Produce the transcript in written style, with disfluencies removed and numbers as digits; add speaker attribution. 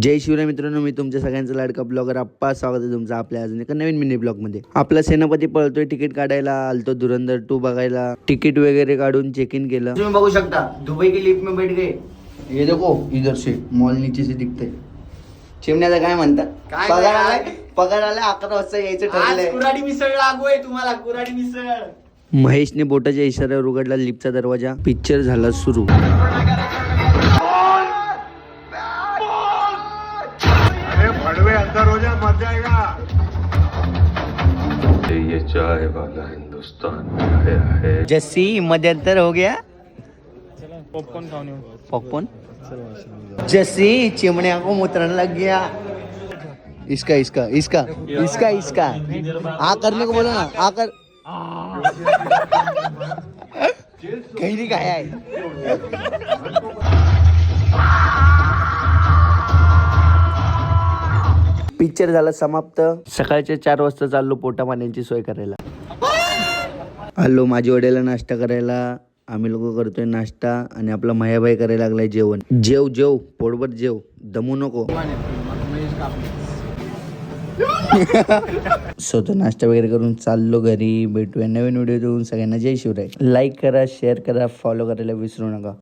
Speaker 1: जय शिवराय मित्रांनो, मी तुमच्या सगळ्यांचा लाडका ब्लॉगर आप्पा. स्वागत आहे तुमचं आपल्या अजून एका नवीन मिनी ब्लॉग मध्ये. आपला सेनापती पळतोय तिकीट काढायला. आलतो धुरंधर 2 बघायला. तिकीट वगैरे काढून चेक इन केलं. तुम्ही बघू शकता दुबई की लिफ्ट में बैठ गए. ये देखो इधर से मॉल नीचे से दिखते. चिमण्याचं काय म्हणतात? पगार आलाय 11 वाजता यायचं ठरलंय.
Speaker 2: कुराडी मिसळ लागू आहे तुम्हाला. कुराडी मिसळ.
Speaker 1: महेशने बोटाच्या इशाऱ्यावर उघडला लिफ्टचा दरवाजा. पिक्चर झाला सुरू.
Speaker 3: अंदर हो जा, मर जाएगा.
Speaker 4: ये चाय वाला हिंदुस्तान आया है.
Speaker 1: जस्सी मध्यंतर हो गया.
Speaker 2: पॉपकॉर्न खाने.
Speaker 1: पॉपकॉर्न. जस्सी चिमनिया को मुतरने लग गया. इसका इसका इसका इसका इसका आ करने को बोला ना. आ कर कहीं नहीं खाया है. पिक्चर झाला समाप्त. सकाळच्या 4 वाजता चाललो पोटा पाण्याची सोय करायला. आलो माझी वड्याला नाश्ता करायला. आम्ही लोक करतोय नाश्ता आणि आपला मयाबाई करायला लागलाय जेवण. जेव जेव पोटभर जेव, दमू नको. स्वतः नाश्ता वगैरे करून चाललो घरी. भेटूया नवीन व्हिडिओ देऊन. सगळ्यांना जय शिवराय. लाईक करा, शेअर करा, फॉलो करायला विसरू नका.